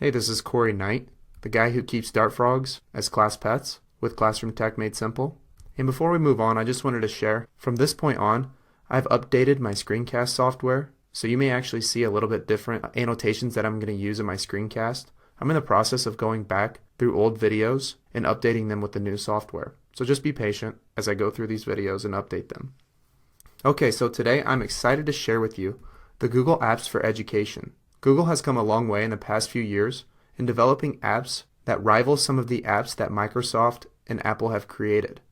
Hey, this is 𝐒𝐫𝐨𝐻, the guy who keeps dart frogs as class pets with Classroom Tech Made Simple. And before we move on, I just wanted to share, from this point on, I've updated my screencast software, so you may actually see a little bit different annotations that I'm going to use in my screencast. I'm in the process of going back through old videos and updating them with the new software. So just be patient as I go through these videos and update them. Okay, so today I'm excited to share with you the Google Apps for Education. Google has come a long way in the past few years in developing apps that rival some of the apps that Microsoft and Apple have created.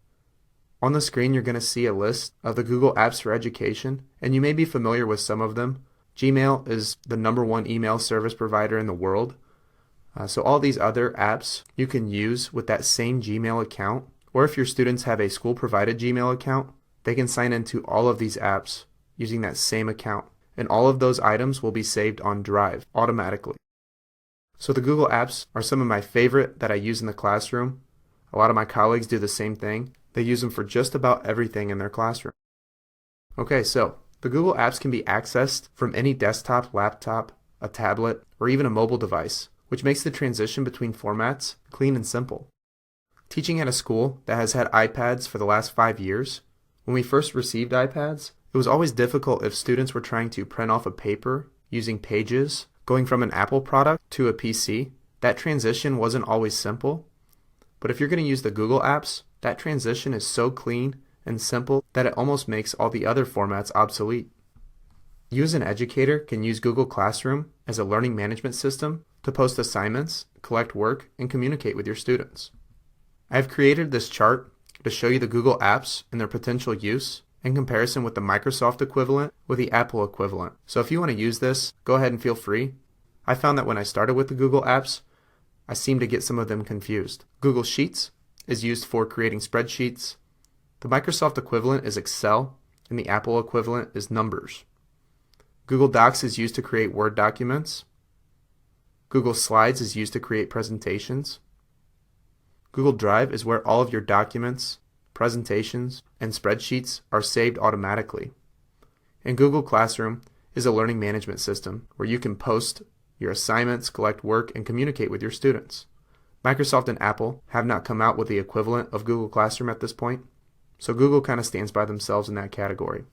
On the screen, you're going to see a list of the Google Apps for Education, and you may be familiar with some of them. Gmail is the #1 email service provider in the world. So all these other apps you can use with that same Gmail account, or if your students have a school-provided Gmail account, they can sign into all of these apps using that same account. And all of those items will be saved on Drive automatically. So the Google Apps are some of my favorite that I use in the classroom. A lot of my colleagues do the same thing. They use them for just about everything in their classroom. Okay, so the Google Apps can be accessed from any desktop, laptop, a tablet, or even a mobile device, which makes the transition between formats clean and simple. Teaching at a school that has had iPads for the last 5 years, when we first received iPads, it was always difficult if students were trying to print off a paper using Pages, going from an Apple product to a PC. That transition wasn't always simple. But if you're going to use the Google Apps, that transition is so clean and simple that it almost makes all the other formats obsolete. You as an educator can use Google Classroom as a learning management system to post assignments, collect work, and communicate with your students. I've created this chart to show you the Google Apps and their potential use in comparison with the Microsoft equivalent with the Apple equivalent. So if you want to use this, go ahead and feel free. I found that when I started with the Google Apps, I seemed to get some of them confused. Google Sheets is used for creating spreadsheets. The Microsoft equivalent is Excel, and the Apple equivalent is Numbers. Google Docs is used to create Word documents. Google Slides is used to create presentations. Google Drive is where all of your documents, presentations, and spreadsheets are saved automatically. And Google Classroom is a learning management system where you can post your assignments, collect work, and communicate with your students. Microsoft and Apple have not come out with the equivalent of Google Classroom at this point, so Google kind of stands by themselves in that category.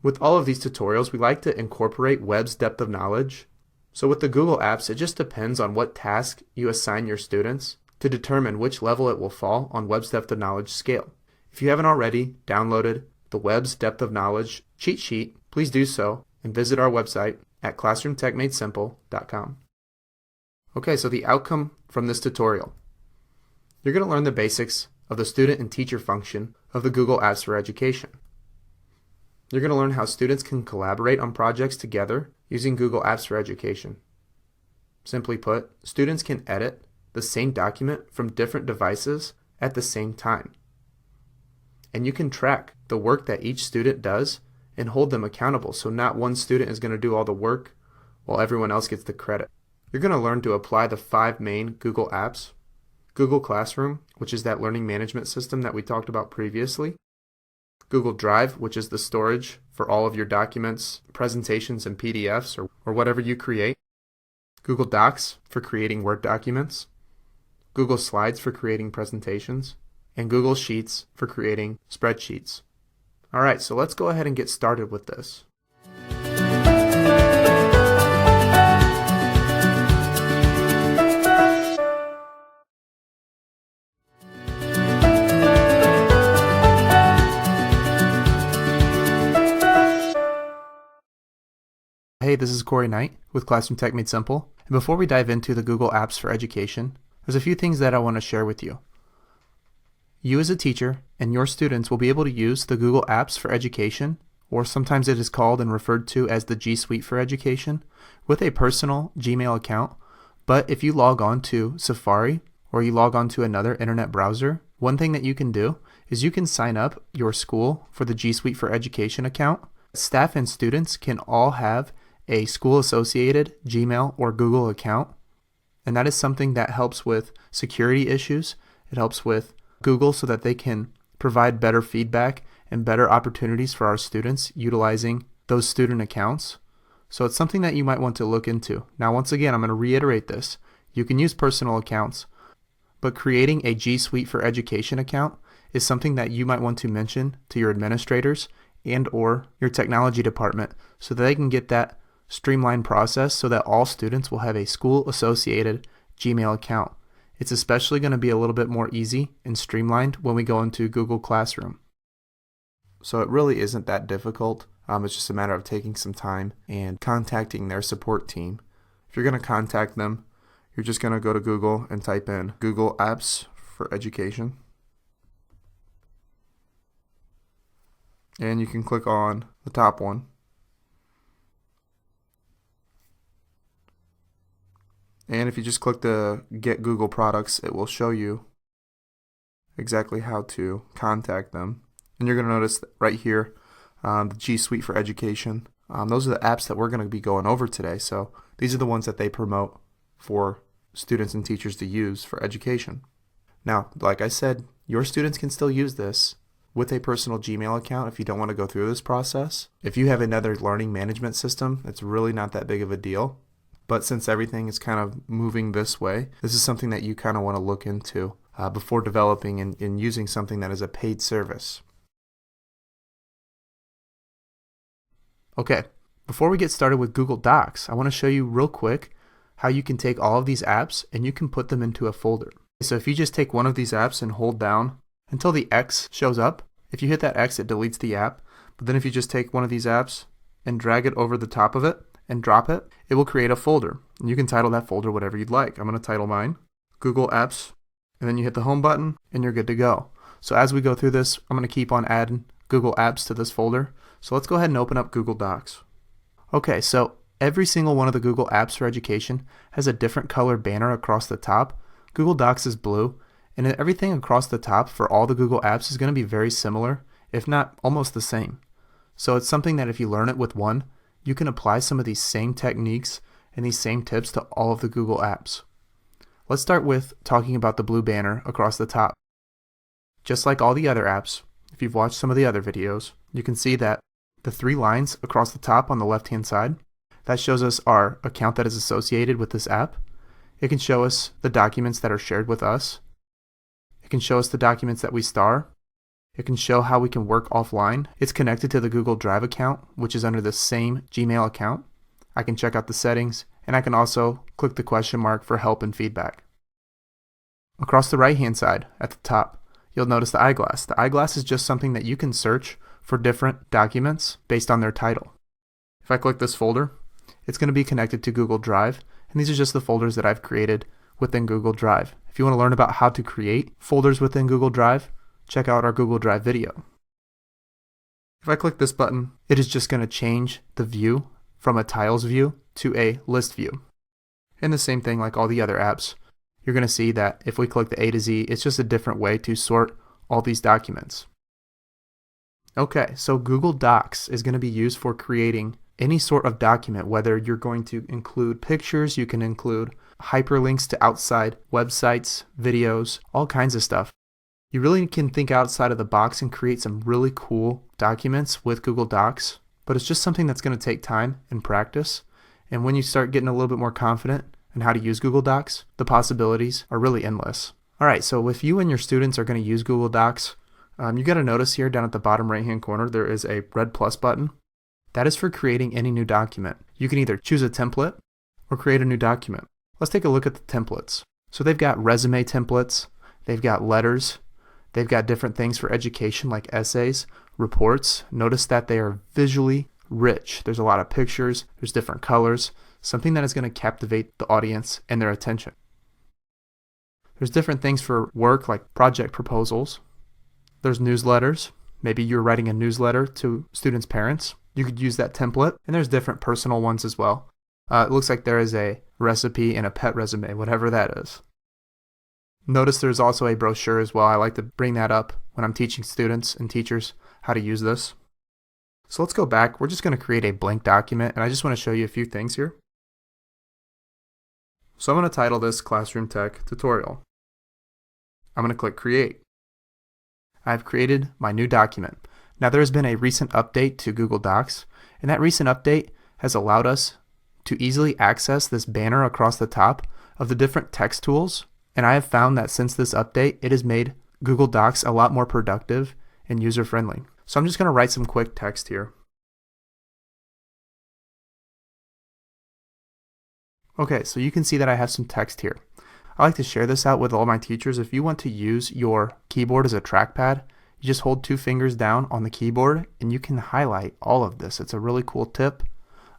With all of these tutorials, we like to incorporate web's depth of knowledge. So with the Google Apps, it just depends on what task you assign your students to determine which level it will fall on web's depth of knowledge scale. If you haven't already downloaded the web's depth of knowledge cheat sheet, please do so and visit our website at classroomtechmadesimple.com. Okay, so the outcome from this tutorial. You're going to learn the basics of the student and teacher function of the Google Apps for Education. You're going to learn how students can collaborate on projects together using Google Apps for Education. Simply put, students can edit the same document from different devices at the same time. And you can track the work that each student does and hold them accountable, so not one student is going to do all the work while everyone else gets the credit. You're going to learn to apply the 5 main Google Apps. Google Classroom, which is that learning management system that we talked about previously. Google Drive, which is the storage for all of your documents, presentations, and PDFs, or whatever you create. Google Docs for creating Word documents. Google Slides for creating presentations, and Google Sheets for creating spreadsheets. Alright, so let's go ahead and get started with this. Hey, this is 𝐒𝐫𝐨𝐻 with Classroom Tech Made Simple. And before we dive into the Google Apps for Education, there's a few things that I want to share with you. You as a teacher and your students will be able to use the Google Apps for Education, or sometimes it is called and referred to as the G Suite for Education, with a personal Gmail account. But if you log on to Safari or you log on to another internet browser, one thing that you can do is you can sign up your school for the G Suite for Education account. Staff and students can all have a school-associated Gmail or Google account, and that is something that helps with security issues. It helps with Google so that they can provide better feedback and better opportunities for our students utilizing those student accounts. So it's something that you might want to look into. Now once again, I'm going to reiterate this. You can use personal accounts, but creating a G Suite for Education account is something that you might want to mention to your administrators and or your technology department so that they can get that streamlined process so that all students will have a school-associated Gmail account. It's especially going to be a little bit more easy and streamlined when we go into Google Classroom. So it really isn't that difficult. It's just a matter of taking some time and contacting their support team. If you're going to contact them, you're just going to go to Google and type in Google Apps for Education. And you can click on the top one. And if you just click the Get Google Products, it will show you exactly how to contact them. And you're going to notice right here, the G Suite for Education. Those are the apps that we're going to be going over today. So these are the ones that they promote for students and teachers to use for education. Now, like I said, your students can still use this with a personal Gmail account if you don't want to go through this process. If you have another learning management system, it's really not that big of a deal. But since everything is kind of moving this way, this is something that you kind of want to look into before developing and using something that is a paid service. Okay, before we get started with Google Docs, I want to show you real quick how you can take all of these apps and you can put them into a folder. So if you just take one of these apps and hold down until the X shows up, if you hit that X, it deletes the app. But then if you just take one of these apps and drag it over the top of it and drop it, it will create a folder. And you can title that folder whatever you'd like. I'm going to title mine Google Apps, and then you hit the home button and you're good to go. So as we go through this, I'm going to keep on adding Google Apps to this folder. So let's go ahead and open up Google Docs. Okay, so every single one of the Google Apps for Education has a different color banner across the top. Google Docs is blue, and everything across the top for all the Google Apps is going to be very similar, if not almost the same. So it's something that if you learn it with one, you can apply some of these same techniques and these same tips to all of the Google Apps. Let's start with talking about the blue banner across the top. Just like all the other apps, if you've watched some of the other videos, you can see that the three lines across the top on the left-hand side, that shows us our account that is associated with this app. It can show us the documents that are shared with us. It can show us the documents that we star. It can show how we can work offline. It's connected to the Google Drive account, which is under the same Gmail account. I can check out the settings, and I can also click the question mark for help and feedback. Across the right-hand side, at the top, you'll notice the eyeglass. The eyeglass is just something that you can search for different documents based on their title. If I click this folder, it's going to be connected to Google Drive, and these are just the folders that I've created within Google Drive. If you want to learn about how to create folders within Google Drive, check out our Google Drive video. If I click this button, it is just going to change the view from a tiles view to a list view. And the same thing like all the other apps, you're going to see that if we click the A to Z, it's just a different way to sort all these documents. Okay, so Google Docs is going to be used for creating any sort of document, whether you're going to include pictures, you can include hyperlinks to outside websites, videos, all kinds of stuff. You really can think outside of the box and create some really cool documents with Google Docs, but it's just something that's going to take time and practice. And when you start getting a little bit more confident in how to use Google Docs, the possibilities are really endless. All right, so if you and your students are going to use Google Docs, you got to notice here down at the bottom right-hand corner, there is a red plus button. That is for creating any new document. You can either choose a template or create a new document. Let's take a look at the templates. So they've got resume templates, they've got letters, they've got different things for education like essays, reports. Notice that they are visually rich. There's a lot of pictures, there's different colors, something that is going to captivate the audience and their attention. There's different things for work like project proposals. There's newsletters. Maybe you're writing a newsletter to students' parents. You could use that template, and there's different personal ones as well. It looks like there is a recipe and a pet resume, whatever that is. Notice there's also a brochure as well. I like to bring that up when I'm teaching students and teachers how to use this. So let's go back. We're just going to create a blank document, and I just want to show you a few things here. So I'm going to title this Classroom Tech Tutorial. I'm going to click Create. I've created my new document. Now there has been a recent update to Google Docs, and that recent update has allowed us to easily access this banner across the top of the different text tools. And I have found that since this update, it has made Google Docs a lot more productive and user-friendly. So I'm just going to write some quick text here. Okay, so you can see that I have some text here. I like to share this out with all my teachers. If you want to use your keyboard as a trackpad, you just hold 2 fingers down on the keyboard and you can highlight all of this. It's a really cool tip.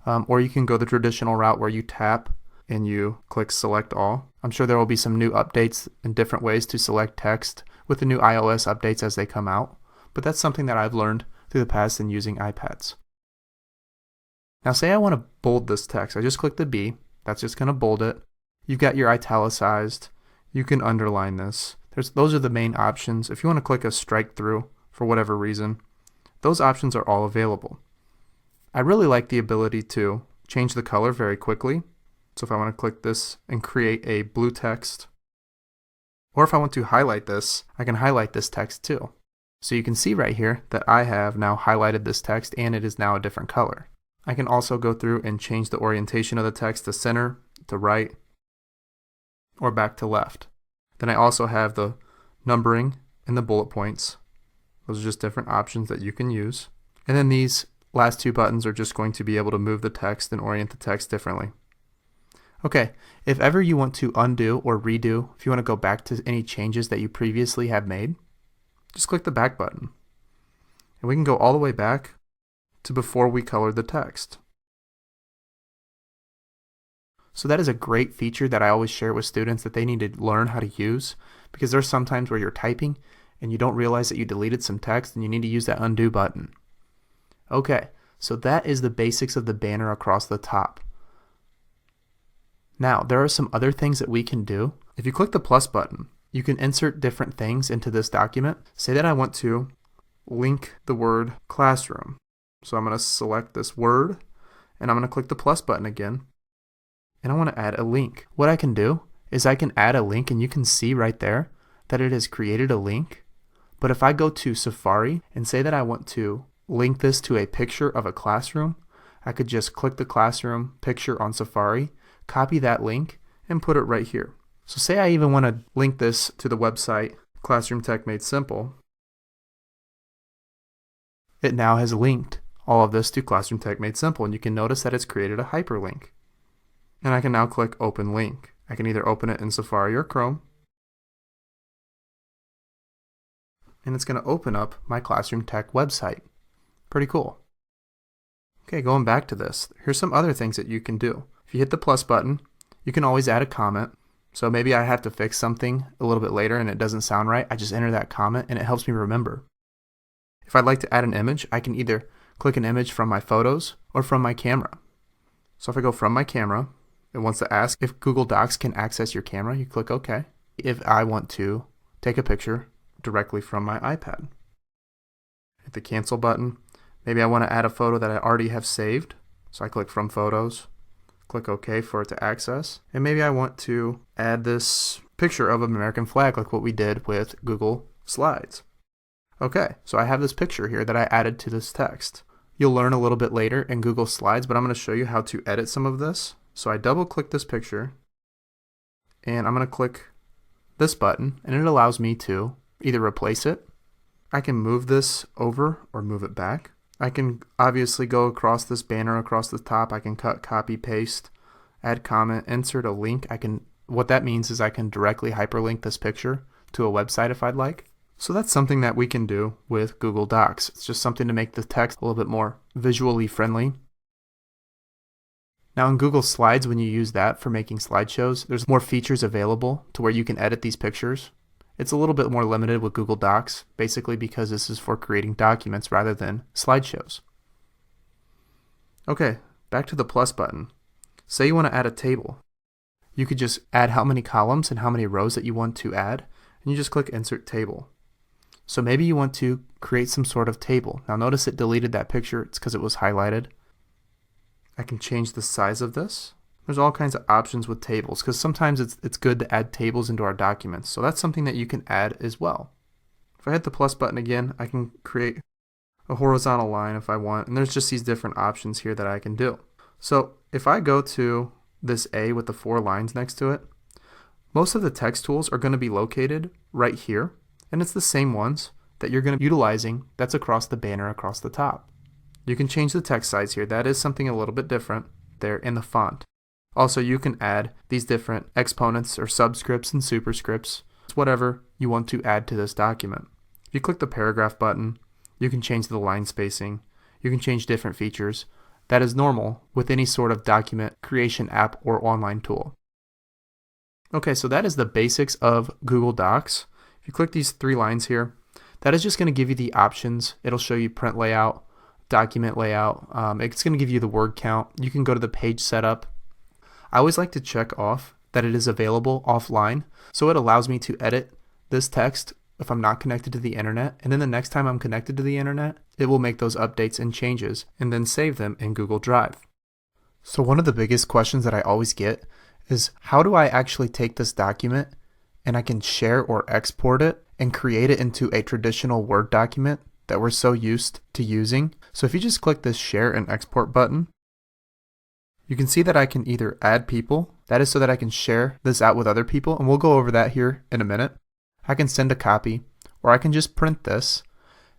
Or you can go the traditional route where you tap and you click select all. I'm sure there will be some new updates and different ways to select text with the new iOS updates as they come out. But that's something that I've learned through the past in using iPads. Now say I want to bold this text. I just click the B. That's just going to bold it. You've got your italicized. You can underline this. Those are the main options. If you want to click a strike through for whatever reason, those options are all available. I really like the ability to change the color very quickly. So if I want to click this and create a blue text, or if I want to highlight this, I can highlight this text too. So you can see right here that I have now highlighted this text and it is now a different color. I can also go through and change the orientation of the text to center, to right, or back to left. Then I also have the numbering and the bullet points. Those are just different options that you can use. And then these last 2 buttons are just going to be able to move the text and orient the text differently. Okay, if ever you want to undo or redo, if you want to go back to any changes that you previously have made, just click the back button. And we can go all the way back to before we colored the text. So that is a great feature that I always share with students that they need to learn how to use, because there's sometimes where you're typing and you don't realize that you deleted some text and you need to use that undo button. Okay, so that is the basics of the banner across the top. Now, there are some other things that we can do. If you click the plus button, you can insert different things into this document. Say that I want to link the word classroom. So I'm going to select this word and I'm going to click the plus button again. And I want to add a link. What I can do is I can add a link and you can see right there that it has created a link. But if I go to Safari and say that I want to link this to a picture of a classroom, I could just click the classroom picture on Safari, copy that link, and put it right here. So say I even want to link this to the website Classroom Tech Made Simple. It now has linked all of this to Classroom Tech Made Simple, and you can notice that it's created a hyperlink. And I can now click Open Link. I can either open it in Safari or Chrome, and it's going to open up my Classroom Tech website. Pretty cool. Okay, going back to this, here's some other things that you can do. If you hit the plus button, you can always add a comment. So maybe I have to fix something a little bit later and it doesn't sound right. I just enter that comment and it helps me remember. If I'd like to add an image, I can either click an image from my photos or from my camera. So if I go from my camera, it wants to ask if Google Docs can access your camera. You click OK. If I want to take a picture directly from my iPad, hit the cancel button. Maybe I want to add a photo that I already have saved. So I click from photos, click OK for it to access. And maybe I want to add this picture of an American flag like what we did with Google Slides. Okay, so I have this picture here that I added to this text. You'll learn a little bit later in Google Slides, but I'm going to show you how to edit some of this. So I double click this picture and I'm going to click this button and it allows me to either replace it. I can move this over or move it back. I can obviously go across this banner across the top. I can cut, copy, paste, add comment, insert a link. What that means is I can directly hyperlink this picture to a website if I'd like. So that's something that we can do with Google Docs. It's just something to make the text a little bit more visually friendly. Now in Google Slides, when you use that for making slideshows, there's more features available to where you can edit these pictures. It's a little bit more limited with Google Docs, basically because this is for creating documents rather than slideshows. Okay, back to the plus button. Say you want to add a table. You could just add how many columns and how many rows that you want to add, and you just click Insert Table. So maybe you want to create some sort of table. Now notice it deleted that picture. It's because it was highlighted. I can change the size of this. There's all kinds of options with tables because sometimes it's good to add tables into our documents. So that's something that you can add as well. If I hit the plus button again, I can create a horizontal line if I want. And there's just these different options here that I can do. So if I go to this A with the 4 lines next to it, most of the text tools are going to be located right here, and it's the same ones that you're going to be utilizing that's across the banner across the top. You can change the text size here. That is something a little bit different there in the font. Also, you can add these different exponents or subscripts and superscripts. It's whatever you want to add to this document. If you click the paragraph button, you can change the line spacing. You can change different features. That is normal with any sort of document creation app or online tool. Okay, so that is the basics of Google Docs. If you click these 3 lines here, that is just going to give you the options. It'll show you print layout, document layout. It's going to give you the word count. You can go to the page setup. I always like to check off that it is available offline, so it allows me to edit this text if I'm not connected to the internet, and then the next time I'm connected to the internet, it will make those updates and changes and then save them in Google Drive. So one of the biggest questions that I always get is, how do I actually take this document and I can share or export it and create it into a traditional Word document that we're so used to using? So if you just click this share and export button, you can see that I can either add people, that is so that I can share this out with other people, and we'll go over that here in a minute. I can send a copy, or I can just print this,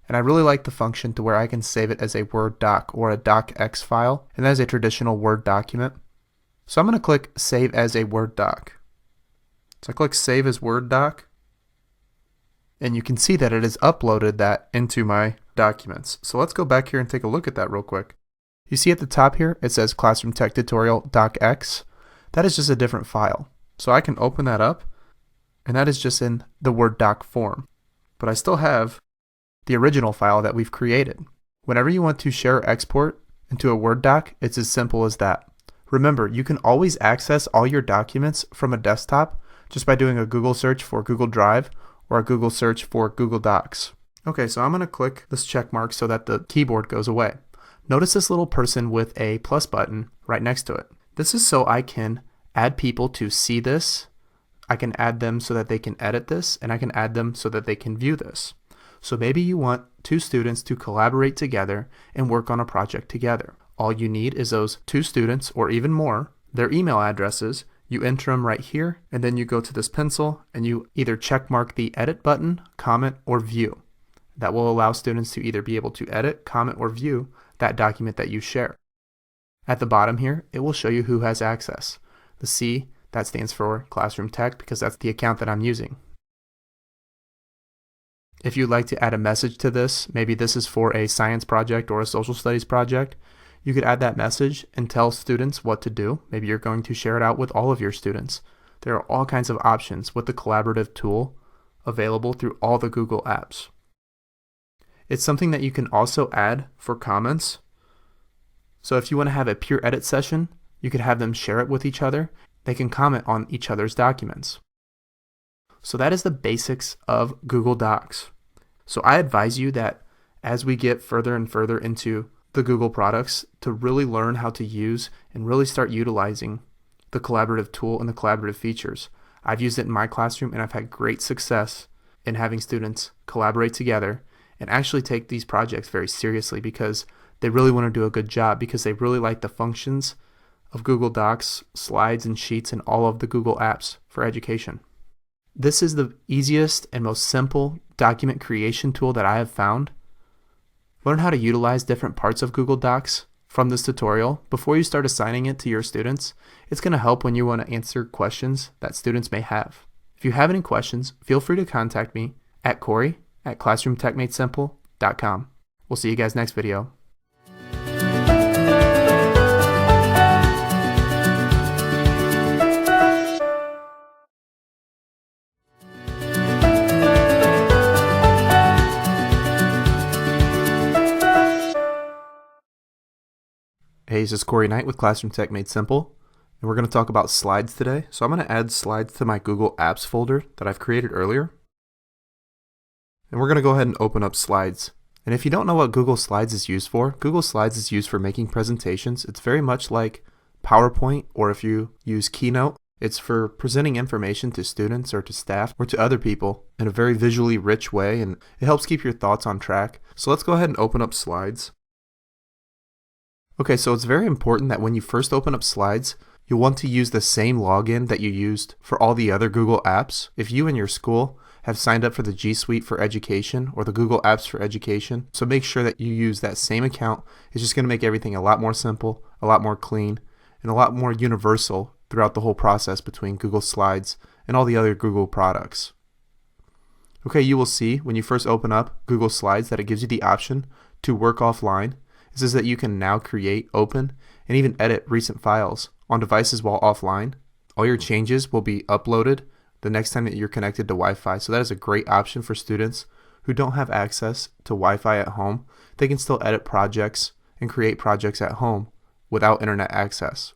and I really like the function to where I can save it as a Word doc or a docx file, and that is a traditional Word document. So I'm going to click Save as a Word doc. So I click Save as Word doc, and you can see that it has uploaded that into my documents. So let's go back here and take a look at that real quick. You see at the top here, it says Classroom Tech Tutorial docx. That is just a different file. So I can open that up, and that is just in the Word doc form. But I still have the original file that we've created. Whenever you want to share or export into a Word doc, it's as simple as that. Remember, you can always access all your documents from a desktop just by doing a Google search for Google Drive or a Google search for Google Docs. Okay, so I'm going to click this check mark so that the keyboard goes away. Notice this little person with a plus button right next to it. This is so I can add people to see this. I can add them so that they can edit this, and I can add them so that they can view this. So maybe you want 2 students to collaborate together and work on a project together. All you need is those 2 students, or even more, their email addresses. You enter them right here, and then you go to this pencil and you either check mark the edit button, comment, or view. That will allow students to either be able to edit, comment, or view that document that you share. At the bottom here, it will show you who has access. The C, that stands for Classroom Tech because that's the account that I'm using. If you'd like to add a message to this, maybe this is for a science project or a social studies project, you could add that message and tell students what to do. Maybe you're going to share it out with all of your students. There are all kinds of options with the collaborative tool available through all the Google apps. It's something that you can also add for comments. So if you want to have a peer edit session, you could have them share it with each other. They can comment on each other's documents. So that is the basics of Google Docs. So I advise you that as we get further and further into the Google products, to really learn how to use and really start utilizing the collaborative tool and the collaborative features. I've used it in my classroom and I've had great success in having students collaborate together and actually take these projects very seriously because they really want to do a good job, because they really like the functions of Google Docs, slides, and sheets, and all of the Google apps for education. This is the easiest and most simple document creation tool that I have found. Learn how to utilize different parts of Google Docs from this tutorial before you start assigning it to your students. It's going to help when you want to answer questions that students may have. If you have any questions, feel free to contact me at Corey@classroomtechmadesimple.com. We'll see you guys next video. Hey, this is Corey Knight with Classroom Tech Made Simple, and we're going to talk about slides today. So I'm going to add slides to my Google Apps folder that I've created earlier. And we're going to go ahead and open up Slides. And if you don't know what Google Slides is used for, Google Slides is used for making presentations. It's very much like PowerPoint, or if you use Keynote, it's for presenting information to students or to staff or to other people in a very visually rich way, and it helps keep your thoughts on track. So let's go ahead and open up Slides. Okay, so it's very important that when you first open up Slides, you'll want to use the same login that you used for all the other Google apps. If you and your school have signed up for the G Suite for Education or the Google Apps for Education, so make sure that you use that same account. It's just going to make everything a lot more simple, a lot more clean, and a lot more universal throughout the whole process between Google Slides and all the other Google products. Okay, you will see when you first open up Google Slides that it gives you the option to work offline. It says that you can now create, open, and even edit recent files on devices while offline. All your changes will be uploaded the next time that you're connected to Wi-Fi. So that is a great option for students who don't have access to Wi-Fi at home. They can still edit projects and create projects at home without internet access.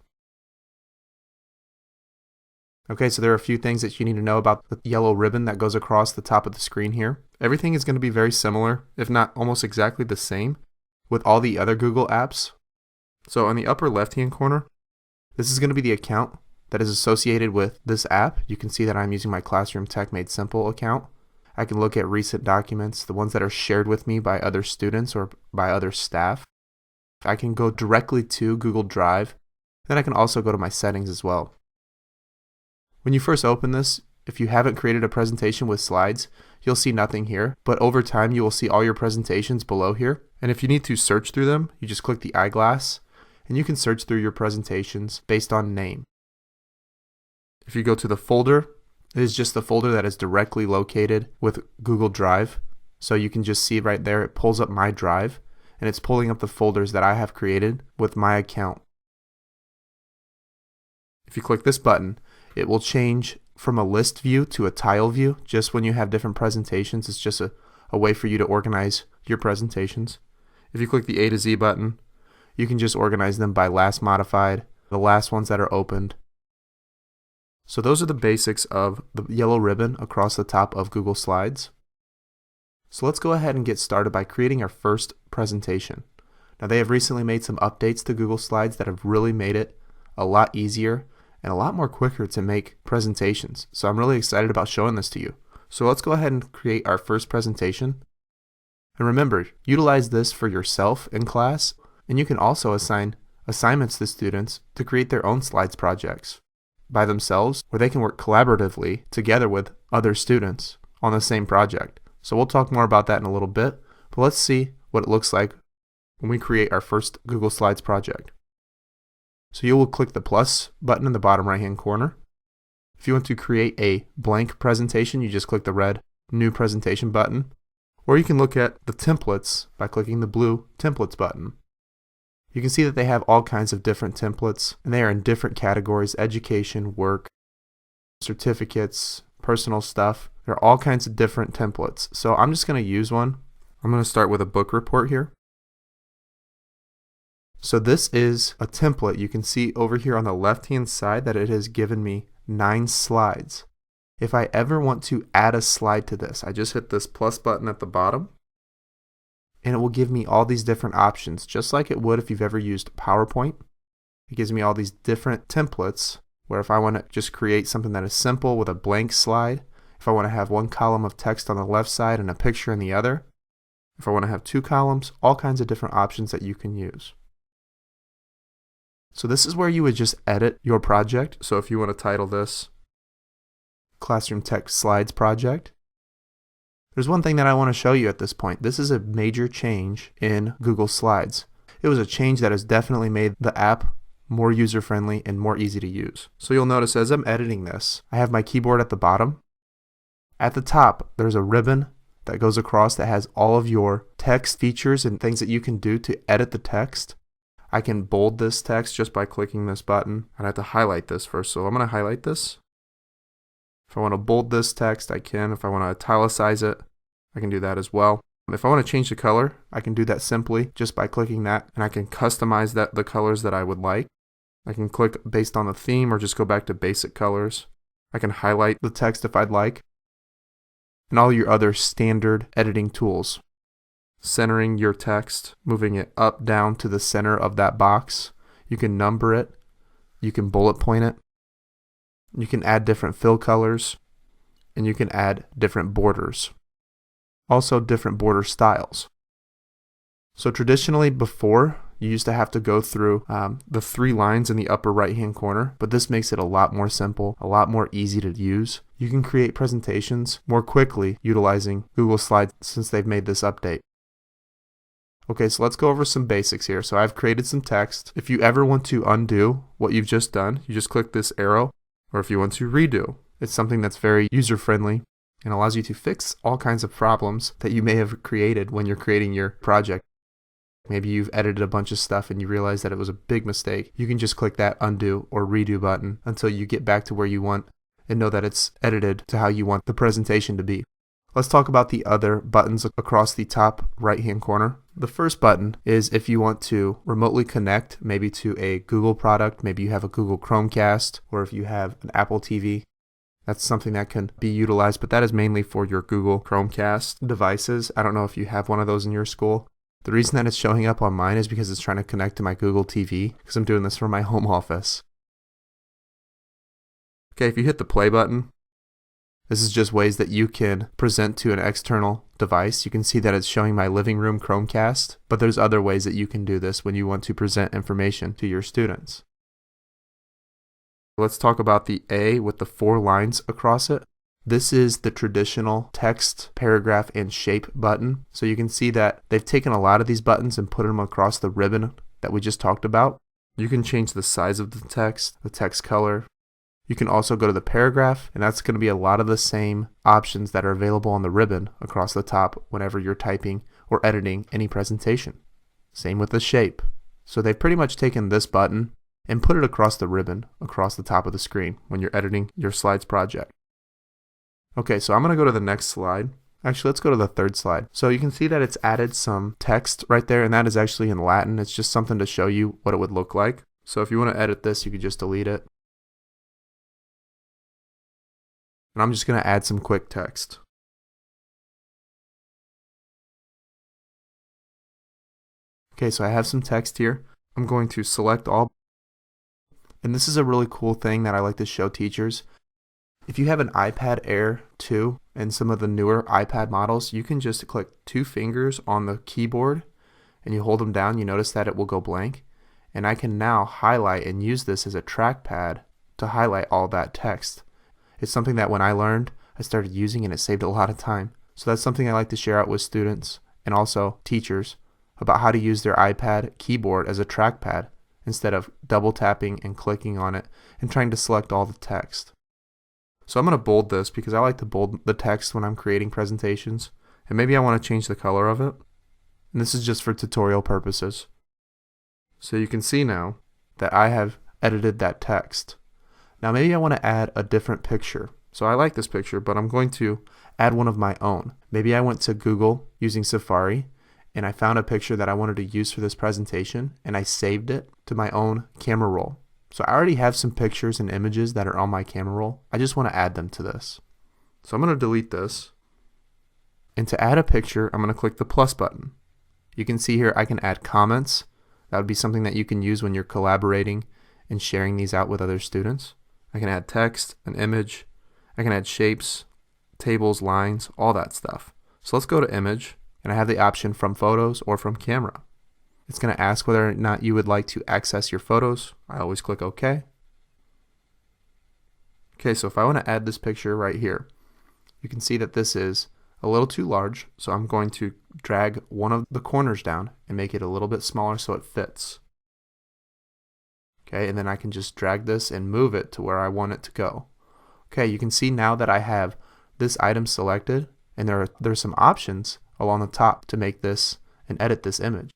Okay, so there are a few things that you need to know about the yellow ribbon that goes across the top of the screen here. Everything is going to be very similar, if not almost exactly the same, with all the other Google apps. So on the upper left-hand corner, this is going to be the account that is associated with this app. You can see that I'm using my Classroom Tech Made Simple account. I can look at recent documents, the ones that are shared with me by other students or by other staff. I can go directly to Google Drive. Then I can also go to my settings as well. When you first open this, if you haven't created a presentation with slides, you'll see nothing here, but over time you will see all your presentations below here. And if you need to search through them, you just click the eyeglass and you can search through your presentations based on name. If you go to the folder, it is just the folder that is directly located with Google Drive. So you can just see right there, it pulls up my drive and it's pulling up the folders that I have created with my account. If you click this button, it will change from a list view to a tile view. Just when you have different presentations, it's just a way for you to organize your presentations. If you click the A to Z button, you can just organize them by last modified, the last ones that are opened. So those are the basics of the yellow ribbon across the top of Google Slides. So let's go ahead and get started by creating our first presentation. Now they have recently made some updates to Google Slides that have really made it a lot easier and a lot more quicker to make presentations. So I'm really excited about showing this to you. So let's go ahead and create our first presentation. And remember, utilize this for yourself in class, and you can also assign assignments to students to create their own slides projects by themselves, or they can work collaboratively together with other students on the same project. So we'll talk more about that in a little bit, but let's see what it looks like when we create our first Google Slides project. So you will click the plus button in the bottom right hand corner. If you want to create a blank presentation, you just click the red New Presentation button. Or you can look at the templates by clicking the blue Templates button. You can see that they have all kinds of different templates, and they are in different categories: education, work, certificates, personal stuff. There are all kinds of different templates. So I'm just going to use one. I'm going to start with a book report here. So this is a template. You can see over here on the left-hand side that it has given me 9 slides. If I ever want to add a slide to this, I just hit this plus button at the bottom, and it will give me all these different options, just like it would if you've ever used PowerPoint. It gives me all these different templates where if I want to just create something that is simple with a blank slide, if I want to have one column of text on the left side and a picture in the other, if I want to have 2 columns, all kinds of different options that you can use. So this is where you would just edit your project. So if you want to title this Classroom Tech Slides Project, there's one thing that I want to show you at this point. This is a major change in Google Slides. It was a change that has definitely made the app more user-friendly and more easy to use. So you'll notice as I'm editing this, I have my keyboard at the bottom. At the top, there's a ribbon that goes across that has all of your text features and things that you can do to edit the text. I can bold this text just by clicking this button, and I have to highlight this first. So I'm going to highlight this. If I want to bold this text, I can. If I want to italicize it, I can do that as well. If I want to change the color, I can do that simply just by clicking that, and I can customize the colors that I would like. I can click based on the theme or just go back to basic colors. I can highlight the text if I'd like, and all your other standard editing tools. Centering your text, moving it up, down to the center of that box. You can number it. You can bullet point it. You can add different fill colors, and you can add different borders. Also different border styles. So traditionally before, You used to have to go through the 3 lines in the upper right hand corner, but this makes it a lot more simple, a lot more easy to use. You can create presentations more quickly utilizing Google Slides since they've made this update. Okay, so let's go over some basics here. So I've created some text. If you ever want to undo what you've just done, you just click this arrow, or if you want to redo, it's something that's very user-friendly and allows you to fix all kinds of problems that you may have created when you're creating your project. Maybe you've edited a bunch of stuff and you realize that it was a big mistake. You can just click that undo or redo button until you get back to where you want and know that it's edited to how you want the presentation to be. Let's talk about the other buttons across the top right hand corner. The first button is if you want to remotely connect maybe to a Google product, maybe you have a Google Chromecast, or if you have an Apple TV. That's something that can be utilized, but that is mainly for your Google Chromecast devices. I don't know if you have one of those in your school. The reason that it's showing up on mine is because it's trying to connect to my Google TV, because I'm doing this for my home office. Okay, if you hit the play button, this is just ways that you can present to an external device. You can see that it's showing my living room Chromecast, but there's other ways that you can do this when you want to present information to your students. Let's talk about the A with the 4 lines across it. This is the traditional text, paragraph, and shape button. So you can see that they've taken a lot of these buttons and put them across the ribbon that we just talked about. You can change the size of the text color. You can also go to the paragraph, and that's going to be a lot of the same options that are available on the ribbon across the top whenever you're typing or editing any presentation. Same with the shape. So they've pretty much taken this button and put it across the ribbon, across the top of the screen when you're editing your slides project. Okay, so I'm going to go to the next slide. Actually, let's go to the third slide. So you can see that it's added some text right there, and that is actually in Latin. It's just something to show you what it would look like. So if you want to edit this, you could just delete it. And I'm just going to add some quick text. Okay, so I have some text here. I'm going to select all. And this is a really cool thing that I like to show teachers. If you have an iPad Air 2 and some of the newer iPad models, you can just click 2 fingers on the keyboard and you hold them down. You notice that it will go blank. And I can now highlight and use this as a trackpad to highlight all that text. It's something that when I learned, I started using and it saved a lot of time. So that's something I like to share out with students and also teachers about how to use their iPad keyboard as a trackpad instead of double tapping and clicking on it and trying to select all the text. So I'm going to bold this because I like to bold the text when I'm creating presentations, and maybe I want to change the color of it. And this is just for tutorial purposes. So you can see now that I have edited that text. Now maybe I want to add a different picture. So I like this picture, but I'm going to add one of my own. Maybe I went to Google using Safari and I found a picture that I wanted to use for this presentation and I saved it to my own camera roll. So I already have some pictures and images that are on my camera roll. I just want to add them to this. So I'm going to delete this. And to add a picture, I'm going to click the plus button. You can see here I can add comments. That would be something that you can use when you're collaborating and sharing these out with other students. I can add text, an image. I can add shapes, tables, lines, all that stuff. So let's go to image, and I have the option from photos or from camera. It's going to ask whether or not you would like to access your photos. I always click OK. Okay, so if I want to add this picture right here, you can see that this is a little too large, so I'm going to drag one of the corners down and make it a little bit smaller so it fits. Okay, and then I can just drag this and move it to where I want it to go. Okay, you can see now that I have this item selected, and there's some options along the top to make this and edit this image.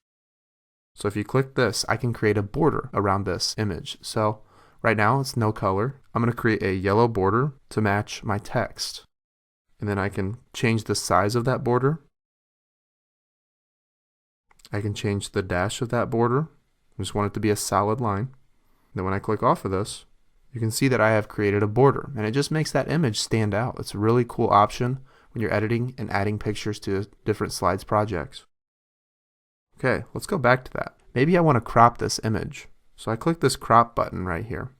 So if you click this, I can create a border around this image. So right now it's no color. I'm going to create a yellow border to match my text. And then I can change the size of that border. I can change the dash of that border. I just want it to be a solid line. Then when I click off of this, you can see that I have created a border, and it just makes that image stand out. It's a really cool option when you're editing and adding pictures to different slides projects. Okay, let's go back to that. Maybe I want to crop this image. So I click this crop button right here,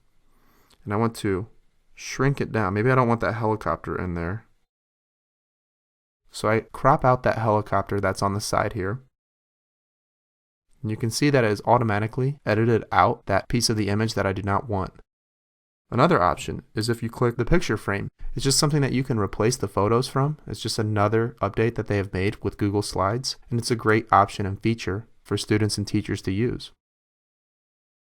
and I want to shrink it down. Maybe I don't want that helicopter in there. So I crop out that helicopter that's on the side here. And you can see that it has automatically edited out that piece of the image that I do not want. Another option is if you click the picture frame. It's just something that you can replace the photos from. It's just another update that they have made with Google Slides, and it's a great option and feature for students and teachers to use.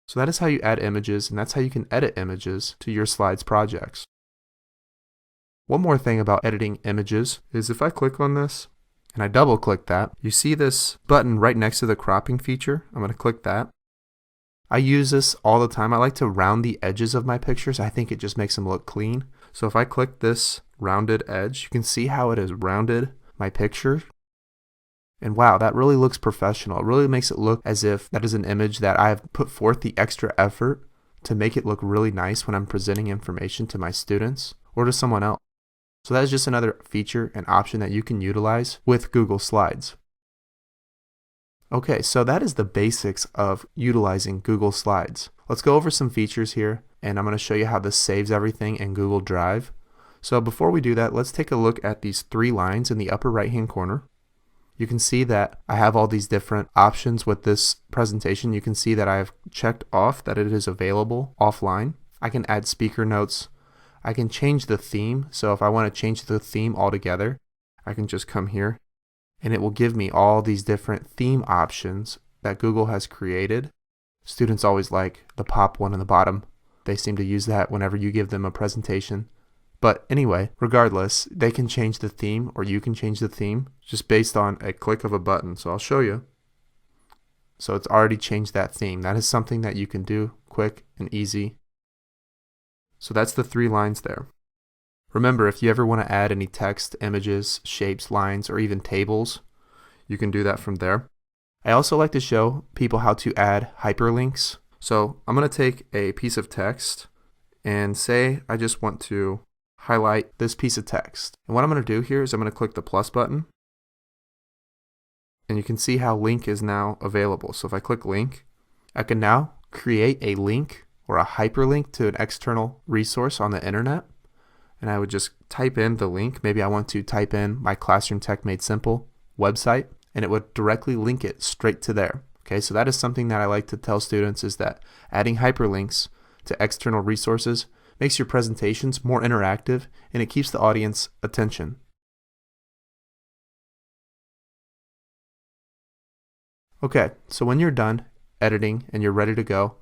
So that is how you add images, and that's how you can edit images to your slides projects. One more thing about editing images is if I click on this and I double click that, you see this button right next to the cropping feature. I'm going to click that. I use this all the time. I like to round the edges of my pictures. I think it just makes them look clean. So if I click this rounded edge, you can see how it has rounded my picture. And wow, that really looks professional. It really makes it look as if that is an image that I have put forth the extra effort to make it look really nice when I'm presenting information to my students or to someone else. So that is just another feature and option that you can utilize with Google Slides. Okay, so that is the basics of utilizing Google Slides. Let's go over some features here, and I'm going to show you how this saves everything in Google Drive. So before we do that, let's take a look at these three lines in the upper right hand corner. You can see that I have all these different options with this presentation. You can see that I have checked off that it is available offline. I can add speaker notes. I can change the theme. So if I want to change the theme altogether, I can just come here and it will give me all these different theme options that Google has created. Students always like the pop one in the bottom. They seem to use that whenever you give them a presentation. But anyway, regardless, they can change the theme, or you can change the theme just based on a click of a button. So I'll show you. So it's already changed that theme. That is something that you can do quick and easy. So that's the three lines there. Remember, if you ever want to add any text, images, shapes, lines, or even tables, you can do that from there. I also like to show people how to add hyperlinks. So I'm going to take a piece of text and say I just want to highlight this piece of text. And what I'm going to do here is I'm going to click the plus button. And you can see how link is now available. So if I click link, I can now create a link or a hyperlink to an external resource on the internet. And I would just type in the link. Maybe I want to type in my Classroom Tech Made Simple website, and it would directly link it straight to there. Okay, so that is something that I like to tell students, is that adding hyperlinks to external resources makes your presentations more interactive, and it keeps the audience attention. Okay, so when you're done editing and you're ready to go,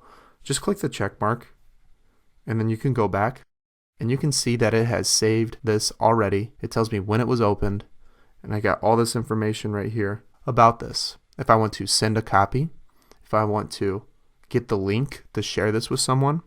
just click the check mark, and then you can go back. And you can see that it has saved this already. It tells me when it was opened, and I got all this information right here about this. If I want to send a copy, if I want to get the link to share this with someone,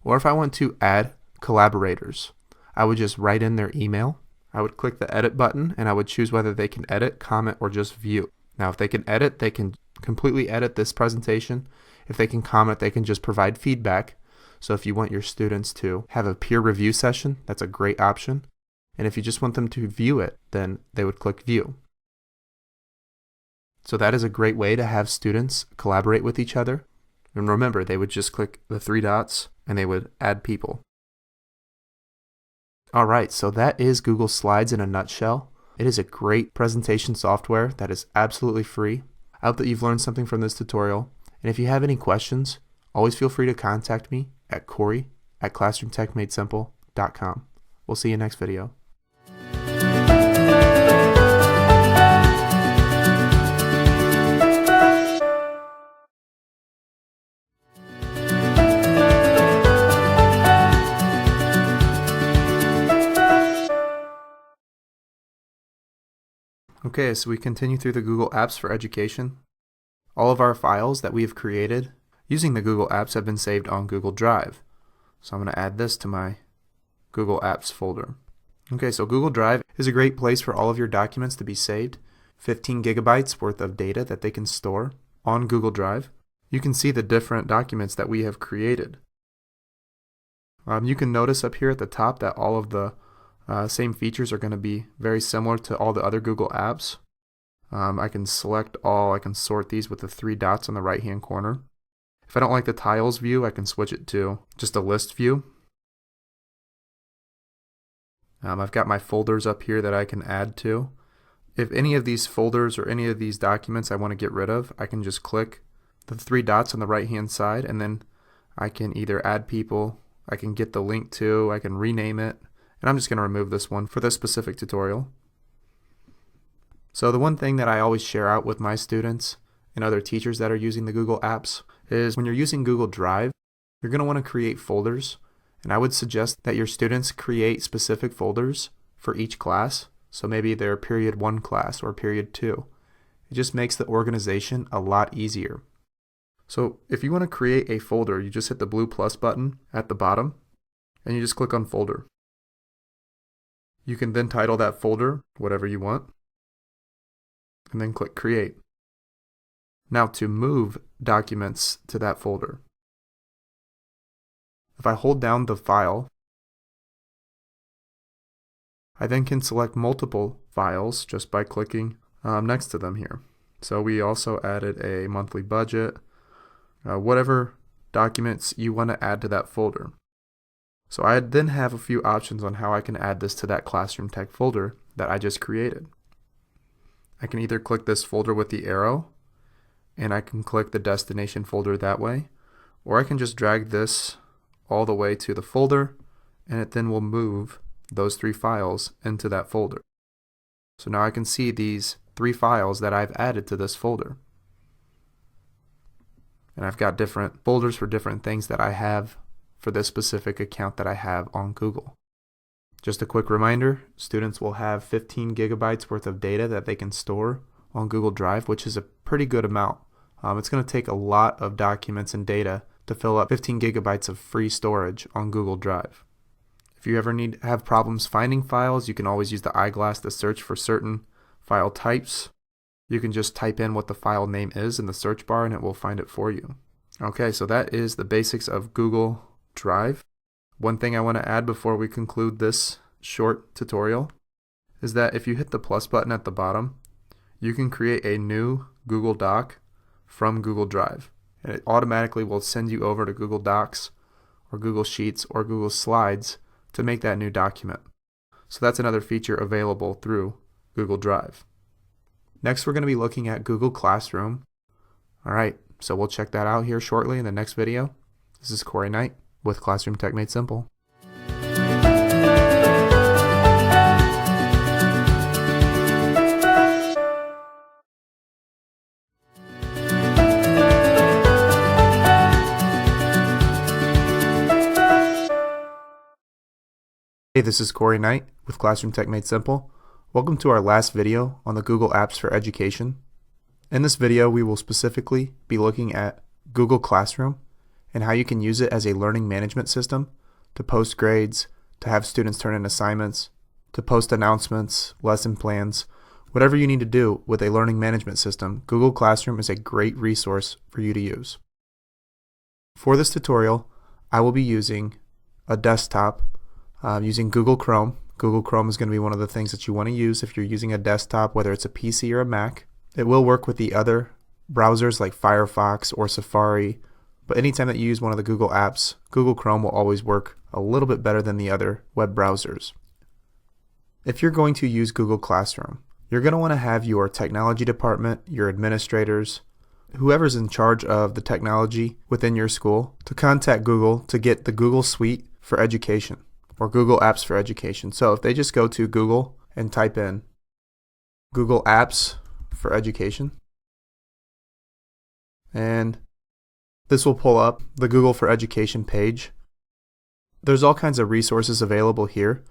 or if I want to add collaborators, I would just write in their email. I would click the edit button and I would choose whether they can edit, comment, or just view. Now if they can edit, they can completely edit this presentation. If they can comment, they can just provide feedback. So if you want your students to have a peer review session, that's a great option. And if you just want them to view it, then they would click view. So that is a great way to have students collaborate with each other. And remember, they would just click the three dots and they would add people. Alright, so that is Google Slides in a nutshell. It is a great presentation software that is absolutely free. I hope that you've learned something from this tutorial. And if you have any questions, always feel free to contact me at Corey@ClassroomTechMadeSimple.com. We'll see you next video. Okay, so we continue through the Google Apps for Education. All of our files that we have created using the Google Apps have been saved on Google Drive. So I'm going to add this to my Google Apps folder. Okay, so Google Drive is a great place for all of your documents to be saved. 15 gigabytes worth of data that they can store on Google Drive. You can see the different documents that we have created. You can notice up here at the top that all of the same features are going to be very similar to all the other Google apps. I can select all, I can sort these with the 3 dots on the right hand corner. If I don't like the tiles view, I can switch it to just a list view. I've got my folders up here that I can add to. If any of these folders or any of these documents I want to get rid of, I can just click the 3 dots on the right hand side, and then I can either add people, I can get the link to, I can rename it, and I'm just going to remove this one for this specific tutorial. So the one thing that I always share out with my students and other teachers that are using the Google apps is when you're using Google Drive, you're going to want to create folders, and I would suggest that your students create specific folders for each class. So maybe their period 1 class or period 2. It just makes the organization a lot easier. So if you want to create a folder, you just hit the blue plus button at the bottom and you just click on folder. You can then title that folder whatever you want and then click create. Now to move documents to that folder, if I hold down the file, I then can select multiple files just by clicking next to them here. So we also added a monthly budget, whatever documents you want to add to that folder. So I then have a few options on how I can add this to that Classroom Tech folder that I just created. I can either click this folder with the arrow, and I can click the destination folder that way, or I can just drag this all the way to the folder, and it then will move those 3 files into that folder. So now I can see these 3 files that I've added to this folder. And I've got different folders for different things that I have for this specific account that I have on Google. Just a quick reminder, students will have 15 gigabytes worth of data that they can store on Google Drive, which is a pretty good amount. It's going to take a lot of documents and data to fill up 15 gigabytes of free storage on Google Drive. If you ever have problems finding files, you can always use the eyeglass to search for certain file types. You can just type in what the file name is in the search bar and it will find it for you. Okay, so that is the basics of Google Drive. One thing I want to add before we conclude this short tutorial is that if you hit the plus button at the bottom, you can create a new Google Doc from Google Drive. And it automatically will send you over to Google Docs or Google Sheets or Google Slides to make that new document. So that's another feature available through Google Drive. Next, we're going to be looking at Google Classroom. Alright, so we'll check that out here shortly in the next video. This is Corey Knight with Classroom Tech Made Simple. Hey, this is Corey Knight with Classroom Tech Made Simple. Welcome to our last video on the Google Apps for Education. In this video, we will specifically be looking at Google Classroom and how you can use it as a learning management system to post grades, to have students turn in assignments, to post announcements, lesson plans, whatever you need to do with a learning management system. Google Classroom is a great resource for you to use. For this tutorial, I will be using a desktop using Google Chrome. Google Chrome is going to be one of the things that you want to use if you're using a desktop, whether it's a PC or a Mac. It will work with the other browsers like Firefox or Safari, but anytime that you use one of the Google apps, Google Chrome will always work a little bit better than the other web browsers. If you're going to use Google Classroom, you're going to want to have your technology department, your administrators, whoever's in charge of the technology within your school to contact Google to get the Google Suite for Education, or Google Apps for Education. So if they just go to Google and type in Google Apps for Education, and this will pull up the Google for Education page. There's all kinds of resources available here.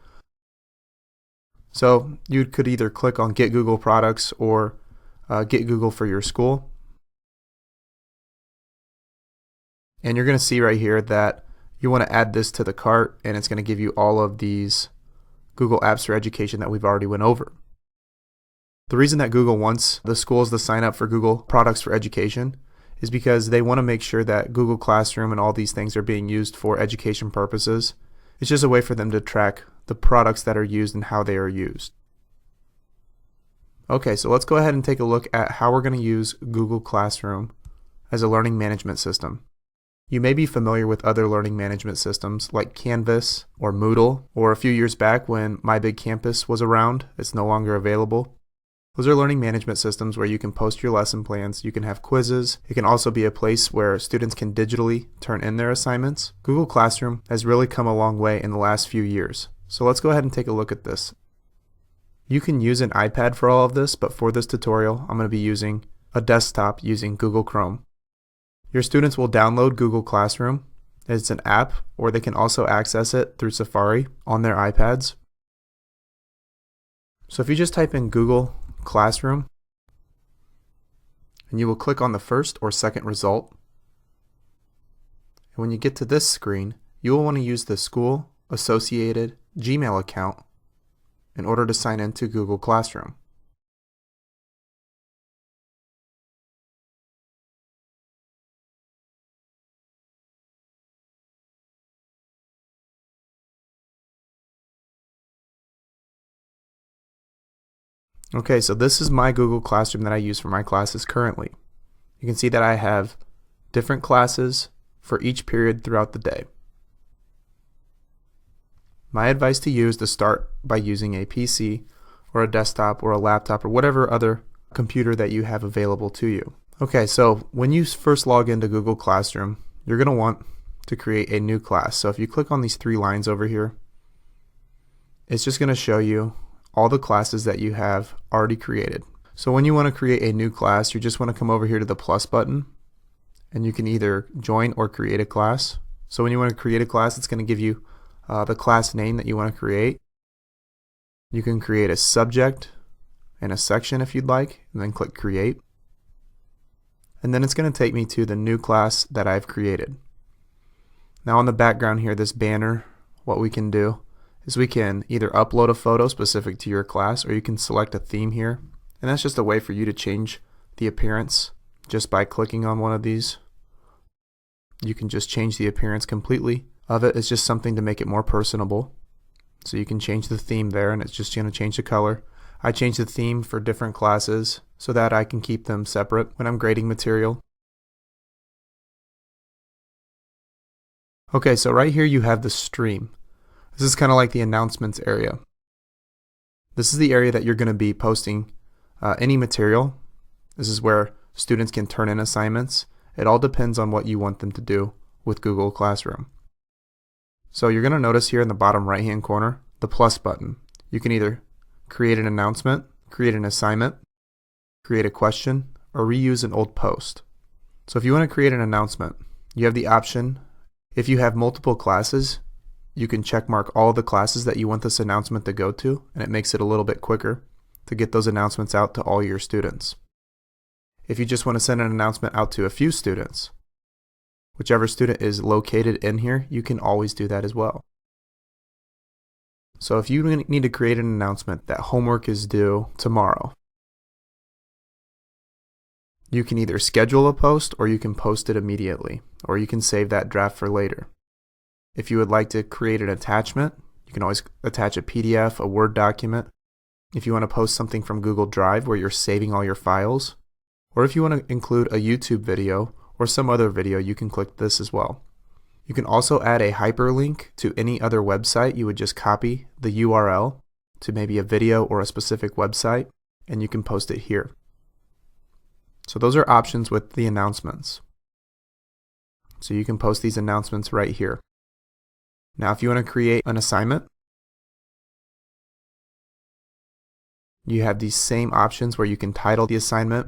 So you could either click on Get Google Products or Get Google for your school. And you're going to see right here that you want to add this to the cart, and it's going to give you all of these Google Apps for Education that we've already went over. The reason that Google wants the schools to sign up for Google Products for Education is because they want to make sure that Google Classroom and all these things are being used for education purposes. It's just a way for them to track the products that are used and how they are used. Okay, so let's go ahead and take a look at how we're going to use Google Classroom as a learning management system. You may be familiar with other learning management systems like Canvas or Moodle, or a few years back when My Big Campus was around. It's no longer available. Those are learning management systems where you can post your lesson plans, you can have quizzes. It can also be a place where students can digitally turn in their assignments. Google Classroom has really come a long way in the last few years. So let's go ahead and take a look at this. You can use an iPad for all of this, but for this tutorial, I'm going to be using a desktop using Google Chrome. Your students will download Google Classroom. It's an app, or they can also access it through Safari on their iPads. So if you just type in Google Classroom, and you will click on the first or second result. And when you get to this screen, you will want to use the school associated Gmail account in order to sign into Google Classroom. Okay, so this is my Google Classroom that I use for my classes currently. You can see that I have different classes for each period throughout the day. My advice to you is to start by using a PC or a desktop or a laptop or whatever other computer that you have available to you. Okay, so when you first log into Google Classroom, you're going to want to create a new class. So if you click on these three lines over here, it's just going to show you all the classes that you have already created. So when you want to create a new class, you just want to come over here to the plus button, and you can either join or create a class. So when you want to create a class, it's going to give you the class name that you want to create. You can create a subject and a section if you'd like, and then click create. And then it's going to take me to the new class that I've created. Now on the background here, this banner, what we can do is we can either upload a photo specific to your class, or you can select a theme here. And that's just a way for you to change the appearance just by clicking on one of these. You can just change the appearance completely of it. It's just something to make it more personable. So you can change the theme there, and it's just going to change the color. I change the theme for different classes so that I can keep them separate when I'm grading material. Okay, so right here you have the stream. This is kind of like the announcements area. This is the area that you're going to be posting any material. This is where students can turn in assignments. It all depends on what you want them to do with Google Classroom. So you're going to notice here in the bottom right hand corner the plus button. You can either create an announcement, create an assignment, create a question, or reuse an old post. So if you want to create an announcement, you have the option. If you have multiple classes, you can check mark all the classes that you want this announcement to go to, and it makes it a little bit quicker to get those announcements out to all your students. If you just want to send an announcement out to a few students, whichever student is located in here, you can always do that as well. So if you need to create an announcement that homework is due tomorrow, you can either schedule a post, or you can post it immediately, or you can save that draft for later. If you would like to create an attachment, you can always attach a PDF, a Word document. If you want to post something from Google Drive where you're saving all your files, or if you want to include a YouTube video or some other video, you can click this as well. You can also add a hyperlink to any other website. You would just copy the URL to maybe a video or a specific website, and you can post it here. So those are options with the announcements. So you can post these announcements right here. Now if you want to create an assignment, you have these same options where you can title the assignment.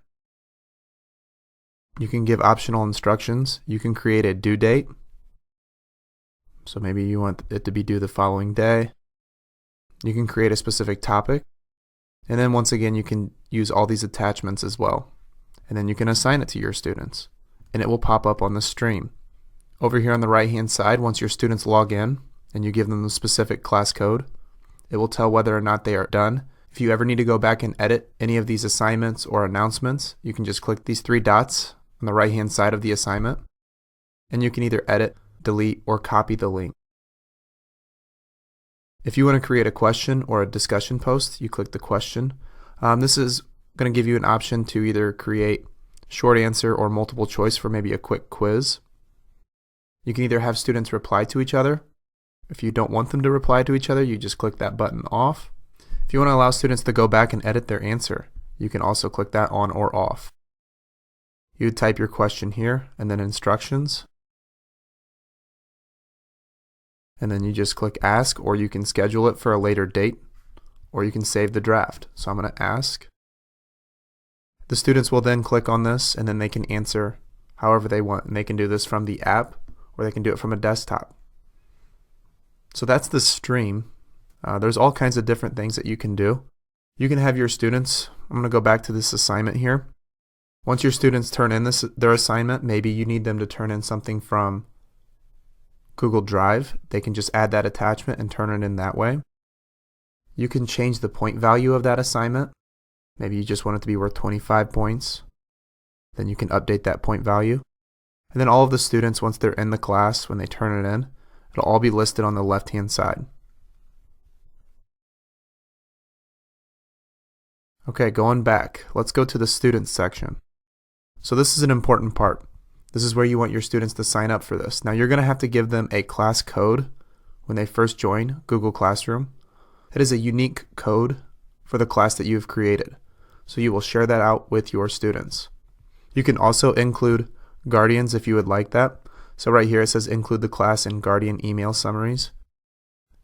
You can give optional instructions. You can create a due date. So maybe you want it to be due the following day. You can create a specific topic. And then once again, you can use all these attachments as well. And then you can assign it to your students, and it will pop up on the stream. Over here on the right hand side, once your students log in and you give them the specific class code, it will tell whether or not they are done. If you ever need to go back and edit any of these assignments or announcements, you can just click these three dots on the right hand side of the assignment, and you can either edit, delete, or copy the link. If you want to create a question or a discussion post, you click the question. This is going to give you an option to either create short answer or multiple choice for maybe a quick quiz. You can either have students reply to each other. If you don't want them to reply to each other, you just click that button off. If you want to allow students to go back and edit their answer, you can also click that on or off. You would type your question here and then instructions. And then you just click ask, or you can schedule it for a later date, or you can save the draft. So I'm going to ask. The students will then click on this and then they can answer however they want. And they can do this from the app or they can do it from a desktop. So that's the stream. There's all kinds of different things that you can do. You can have your students, I'm going to go back to this assignment here. Once your students turn in their assignment, maybe you need them to turn in something from Google Drive. They can just add that attachment and turn it in that way. You can change the point value of that assignment. Maybe you just want it to be worth 25 points. Then you can update that point value. And then all of the students, once they're in the class, when they turn it in, it'll all be listed on the left-hand side. Okay, going back, let's go to the students section. So this is an important part. This is where you want your students to sign up for this. Now you're going to have to give them a class code when they first join Google Classroom. It is a unique code for the class that you've created. So you will share that out with your students. You can also include guardians if you would like that. So right here it says include the class in guardian email summaries.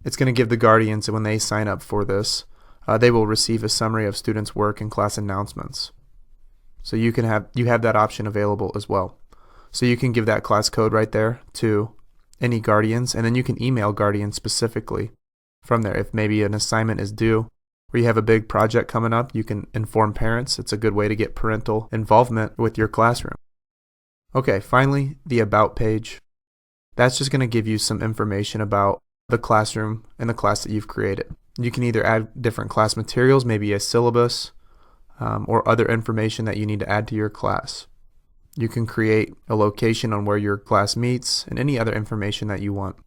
It's going to give the guardians, and when they sign up for this, they will receive a summary of students' work and class announcements. So you have that option available as well. So you can give that class code right there to any guardians, and then you can email guardians specifically from there. If maybe an assignment is due or you have a big project coming up, you can inform parents. It's a good way to get parental involvement with your classroom. Okay, finally, the About page. That's just going to give you some information about the classroom and the class that you've created. You can either add different class materials, maybe a syllabus, or other information that you need to add to your class. You can create a location on where your class meets and any other information that you want.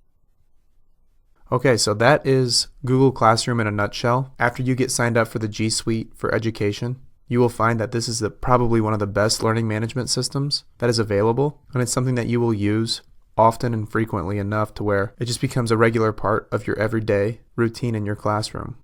Okay, so that is Google Classroom in a nutshell. After you get signed up for the G Suite for Education, you will find that this is probably one of the best learning management systems that is available, and it's something that you will use often and frequently enough to where it just becomes a regular part of your everyday routine in your classroom.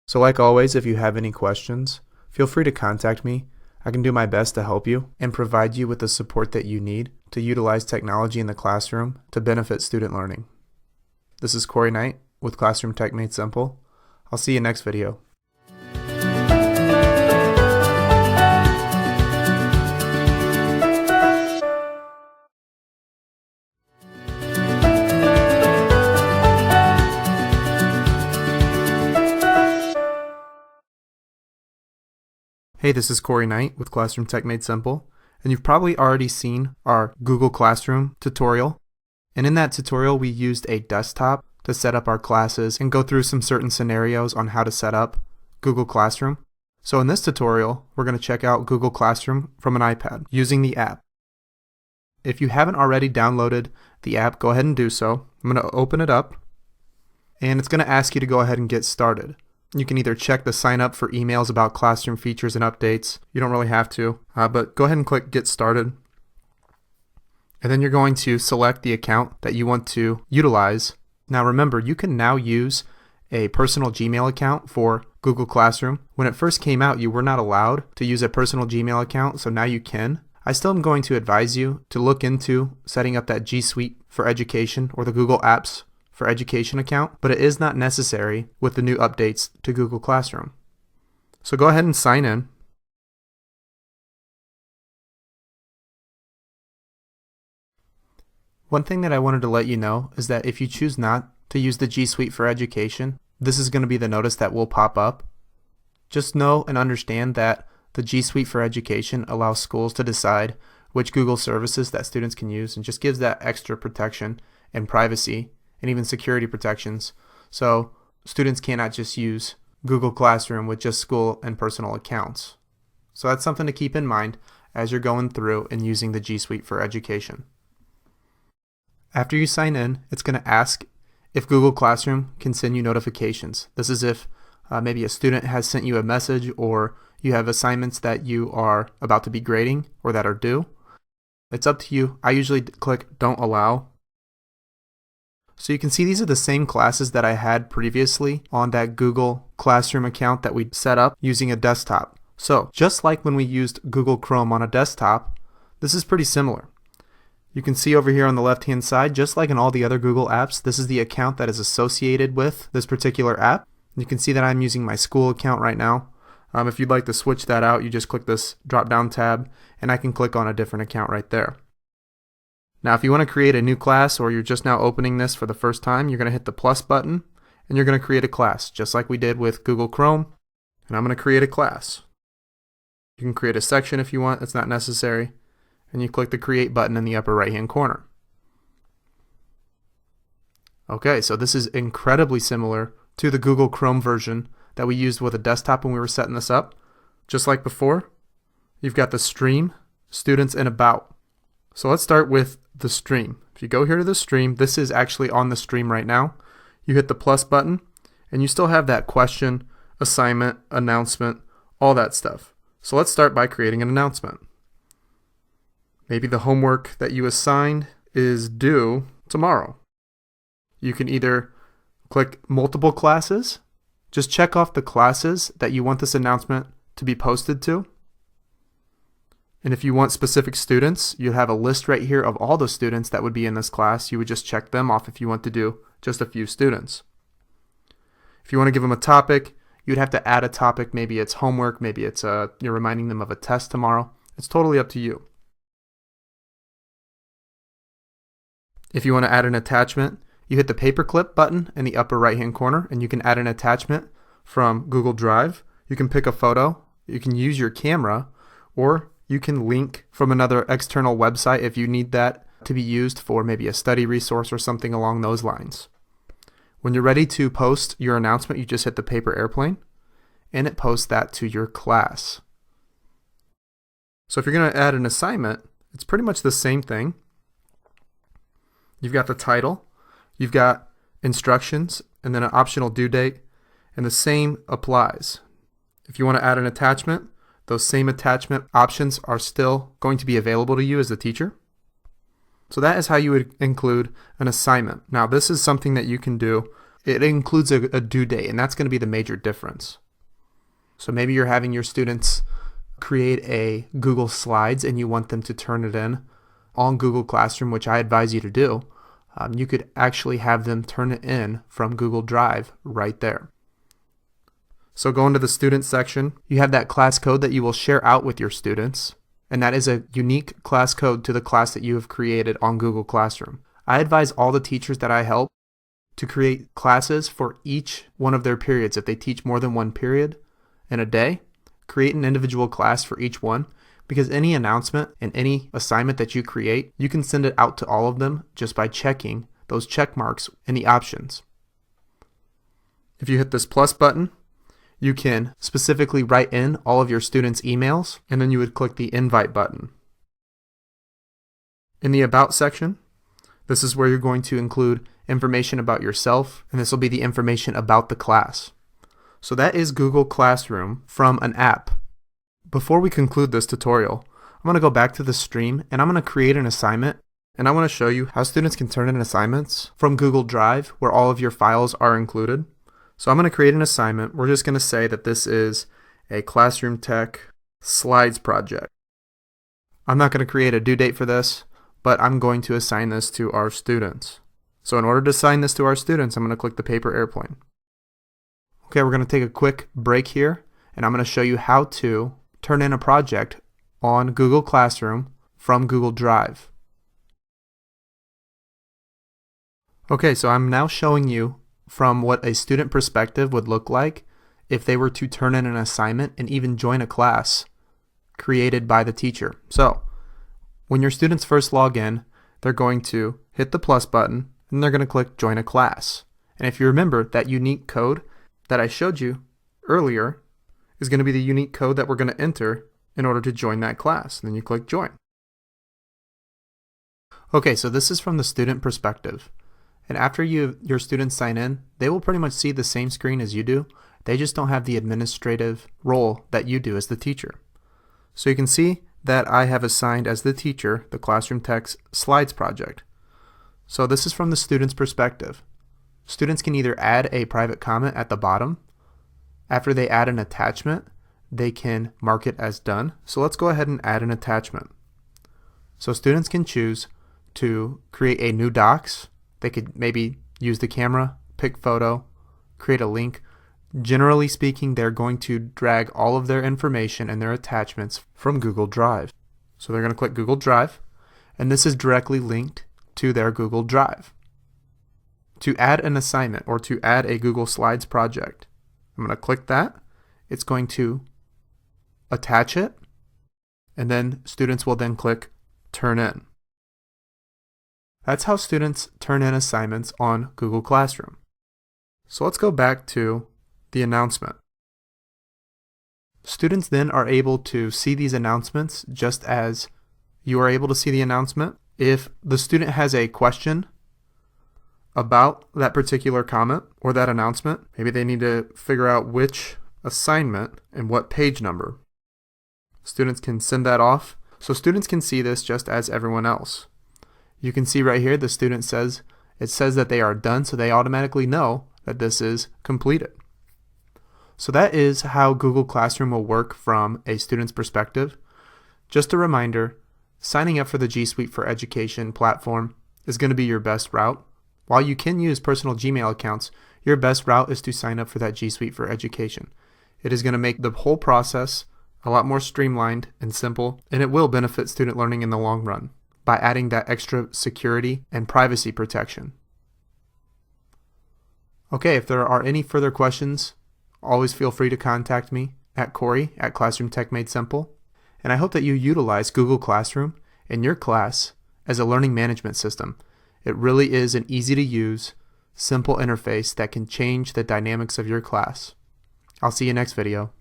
So like always, if you have any questions, feel free to contact me. I can do my best to help you and provide you with the support that you need to utilize technology in the classroom to benefit student learning. This is Corey Knight with Classroom Tech Made Simple. I'll see you next video. Hey, this is Corey Knight with Classroom Tech Made Simple, and you've probably already seen our Google Classroom tutorial. And in that tutorial, we used a desktop to set up our classes and go through some certain scenarios on how to set up Google Classroom. So in this tutorial, we're going to check out Google Classroom from an iPad using the app. If you haven't already downloaded the app, go ahead and do so. I'm going to open it up, and it's going to ask you to go ahead and get started. You can either check the sign up for emails about classroom features and updates. You don't really have to, but go ahead and click Get Started. And then you're going to select the account that you want to utilize. Now remember, you can now use a personal Gmail account for Google Classroom. When it first came out, you were not allowed to use a personal Gmail account, so now you can. I still am going to advise you to look into setting up that G Suite for Education or the Google Apps for Education account, but it is not necessary with the new updates to Google Classroom. So go ahead and sign in. One thing that I wanted to let you know is that if you choose not to use the G Suite for Education, this is going to be the notice that will pop up. Just know and understand that the G Suite for Education allows schools to decide which Google services that students can use and just gives that extra protection and privacy and even security protections. So students cannot just use Google Classroom with just school and personal accounts. So that's something to keep in mind as you're going through and using the G Suite for education. After you sign in, it's going to ask if Google Classroom can send you notifications. This is if maybe a student has sent you a message, or you have assignments that you are about to be grading or that are due. It's up to you. I usually click Don't Allow. So you can see these are the same classes that I had previously on that Google Classroom account that we set up using a desktop. So just like when we used Google Chrome on a desktop, this is pretty similar. You can see over here on the left hand side, just like in all the other Google apps, this is the account that is associated with this particular app. You can see that I'm using my school account right now. If you'd like to switch that out, you just click this drop down tab and I can click on a different account right there. Now if you want to create a new class, or you're just now opening this for the first time, you're going to hit the plus button and you're going to create a class just like we did with Google Chrome. And I'm going to create a class. You can create a section if you want, it's not necessary. And you click the create button in the upper right hand corner. Okay, so this is incredibly similar to the Google Chrome version that we used with a desktop when we were setting this up. Just like before, you've got the stream, students, and about. So let's start with the stream. If you go here to the stream, this is actually on the stream right now. You hit the plus button and you still have that question, assignment, announcement, all that stuff. So let's start by creating an announcement. Maybe the homework that you assigned is due tomorrow. You can either click multiple classes, just check off the classes that you want this announcement to be posted to. And if you want specific students, you have a list right here of all the students that would be in this class. You would just check them off if you want to do just a few students. If you want to give them a topic, you'd have to add a topic. Maybe it's homework, maybe it's you're reminding them of a test tomorrow. It's totally up to you. If you want to add an attachment, you hit the paperclip button in the upper right hand corner and you can add an attachment from Google Drive. You can pick a photo, you can use your camera, or you can link from another external website if you need that to be used for maybe a study resource or something along those lines. When you're ready to post your announcement, you just hit the paper airplane and it posts that to your class. So if you're going to add an assignment, it's pretty much the same thing. You've got the title, you've got instructions, and then an optional due date, and the same applies. If you want to add an attachment, those same attachment options are still going to be available to you as the teacher. So that is how you would include an assignment. Now this is something that you can do. It includes a due date, and that's going to be the major difference. So maybe you're having your students create a Google Slides and you want them to turn it in on Google Classroom, which I advise you to do. You could actually have them turn it in from Google Drive right there. So go into the student section. You have that class code that you will share out with your students, and that is a unique class code to the class that you have created on Google Classroom. I advise all the teachers that I help to create classes for each one of their periods. If they teach more than one period in a day, create an individual class for each one, because any announcement and any assignment that you create, you can send it out to all of them just by checking those check marks in the options. If you hit this plus button, you can specifically write in all of your students' emails, and then you would click the invite button. In the About section, this is where you're going to include information about yourself, and this will be the information about the class. So that is Google Classroom from an app. Before we conclude this tutorial, I'm going to go back to the stream and I'm going to create an assignment, and I want to show you how students can turn in assignments from Google Drive where all of your files are included. So I'm going to create an assignment. We're just going to say that this is a Classroom Tech Slides project. I'm not going to create a due date for this, but I'm going to assign this to our students. So in order to assign this to our students, I'm going to click the paper airplane. Okay, we're going to take a quick break here, and I'm going to show you how to turn in a project on Google Classroom from Google Drive. Okay, so I'm now showing you from what a student perspective would look like if they were to turn in an assignment and even join a class created by the teacher. So when your students first log in, they're going to hit the plus button and they're going to click join a class. And if you remember, that unique code that I showed you earlier is going to be the unique code that we're going to enter in order to join that class. Then you click join. Okay, so this is from the student perspective. And after your students sign in, they will pretty much see the same screen as you do. They just don't have the administrative role that you do as the teacher. So you can see that I have assigned as the teacher the Classroom Tech's slides project. So this is from the student's perspective. Students can either add a private comment at the bottom. After they add an attachment, they can mark it as done. So let's go ahead and add an attachment. So students can choose to create a new docs. They could maybe use the camera, pick photo, create a link. Generally speaking, they're going to drag all of their information and their attachments from Google Drive. So they're going to click Google Drive, and this is directly linked to their Google Drive. To add an assignment or to add a Google Slides project, I'm going to click that. It's going to attach it, and then students will then click Turn In. That's how students turn in assignments on Google Classroom. So let's go back to the announcement. Students then are able to see these announcements just as you are able to see the announcement. If the student has a question about that particular comment or that announcement, maybe they need to figure out which assignment and what page number, students can send that off. So students can see this just as everyone else. You can see right here the student says that they are done, so they automatically know that this is completed. So that is how Google Classroom will work from a student's perspective. Just a reminder, signing up for the G Suite for Education platform is going to be your best route. While you can use personal Gmail accounts, your best route is to sign up for that G Suite for Education. It is going to make the whole process a lot more streamlined and simple, and it will benefit student learning in the long run by adding that extra security and privacy protection. Okay, if there are any further questions, always feel free to contact me at Corey at Classroom Tech Made Simple. And I hope that you utilize Google Classroom in your class as a learning management system. It really is an easy to use, simple interface that can change the dynamics of your class. I'll see you next video.